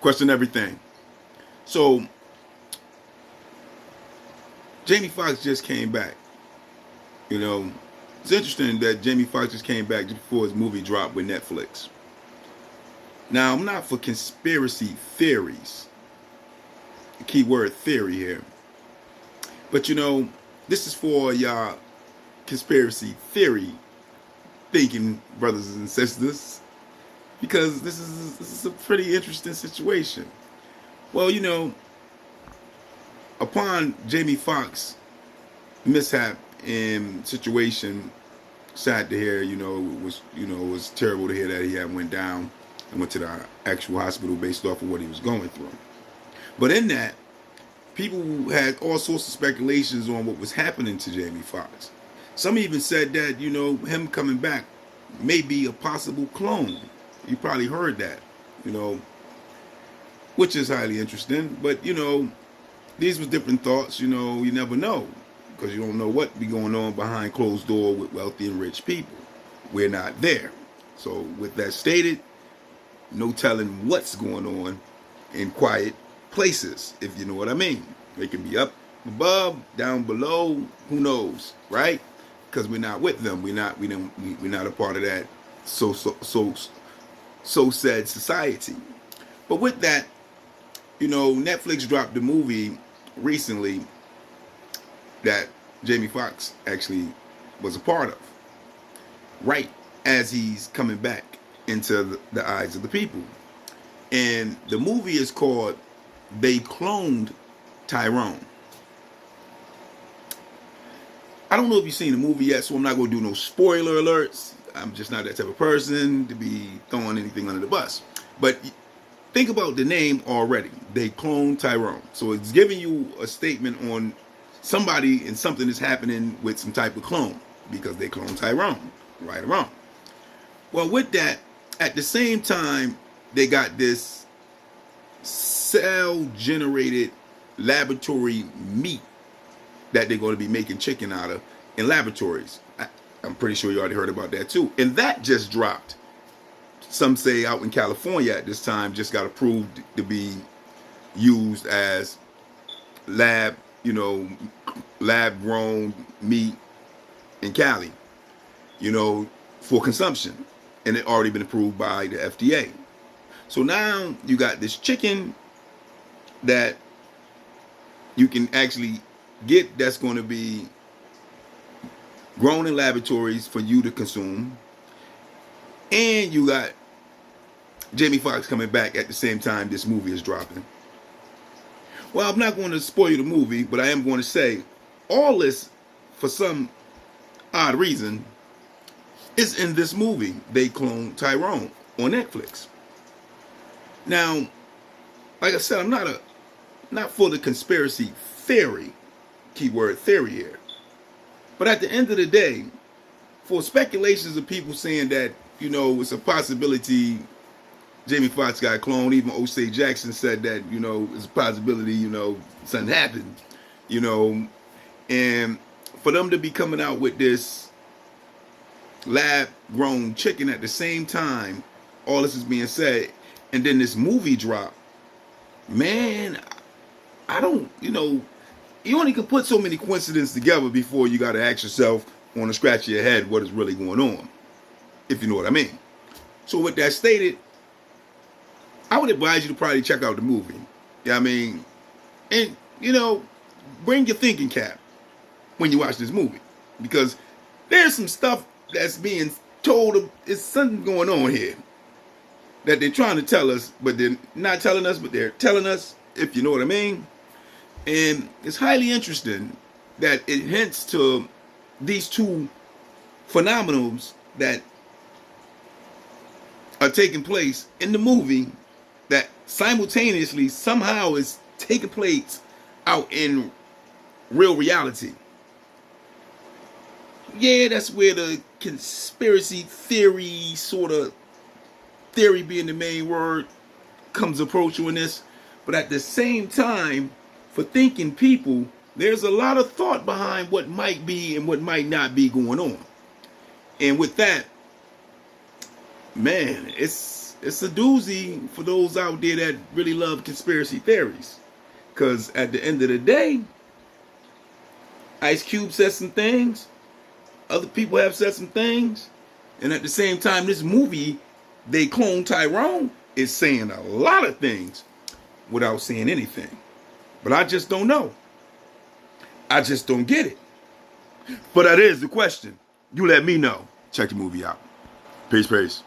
question everything. So Jamie Foxx just came back. You know, it's interesting that Jamie Foxx just came back just before his movie dropped with Netflix. Now, I'm not for conspiracy theories. The key word theory here. But this is for y'all conspiracy theory thinking brothers and sisters, because this is a pretty interesting situation. Well, upon Jamie Foxx mishap and situation, sad to hear. It was terrible to hear that he had went down and went to the actual hospital based off of what he was going through. But in that, people had all sorts of speculations on what was happening to Jamie Foxx. Some even said that him coming back may be a possible clone. You probably heard that, which is highly interesting. But these were different thoughts. You never know, because you don't know what be going on behind closed door with wealthy and rich people. We're not there. So with that stated, no telling what's going on in quiet places, if you know what I mean. They can be up above, down below, who knows, right? Because we're not with them. We're not a part of that so said society. But with that, Netflix dropped the movie recently that Jamie Foxx actually was a part of, right as he's coming back into the eyes of the people. And the movie is called They Cloned Tyrone. I don't know if you've seen the movie yet, so I'm not going to do no spoiler alerts. I'm just not that type of person to be throwing anything under the bus. But think about the name already. They Cloned Tyrone. So it's giving you a statement on somebody and something is happening with some type of clone, because they cloned Tyrone, right or wrong. Well, with that, at the same time, they got this cell-generated laboratory meat that they're going to be making chicken out of in laboratories. I'm pretty sure you already heard about that too. And that just dropped. Some say out in California at this time just got approved to be used as lab grown meat in Cali, for consumption. And it already been approved by the FDA. So now you got this chicken that you can actually get, that's going to be grown in laboratories for you to consume. And you got Jamie Foxx coming back at the same time this movie is dropping. Well, I'm not going to spoil you the movie, but I am going to say all this, for some odd reason, is in this movie, They Cloned Tyrone, on Netflix. Now, like I said, I'm not for the conspiracy theory, keyword theory here. But at the end of the day, for speculations of people saying that, it's a possibility Jamie Foxx got cloned, even O'Shea Jackson said that, it's a possibility, something happened, and for them to be coming out with this lab grown chicken at the same time, all this is being said, and then this movie drop, man, I don't, you only can put so many coincidences together before you got to ask yourself, on the scratch of your head, what is really going on, if you know what I mean. So with that stated, I would advise you to probably check out the movie. Yeah, I mean, and bring your thinking cap when you watch this movie, because there's some stuff that's being told. There's something going on here that they're trying to tell us, but they're not telling us, but they're telling us, if you know what I mean. And it's highly interesting that it hints to these two phenomenals that are taking place in the movie that simultaneously somehow is taking place out in real reality. Yeah, that's where the conspiracy theory, sort of theory being the main word, comes approaching this. But at the same time, for thinking people, there's a lot of thought behind what might be and what might not be going on. And with that, man, it's it's a doozy for those out there that really love conspiracy theories. Because at the end of the day, Ice Cube said some things, other people have said some things, and at the same time, this movie, they clone Tyrone, is saying a lot of things without saying anything. But I just don't know. I just don't get it. But that is the question. You let me know. Check the movie out. Peace, peace.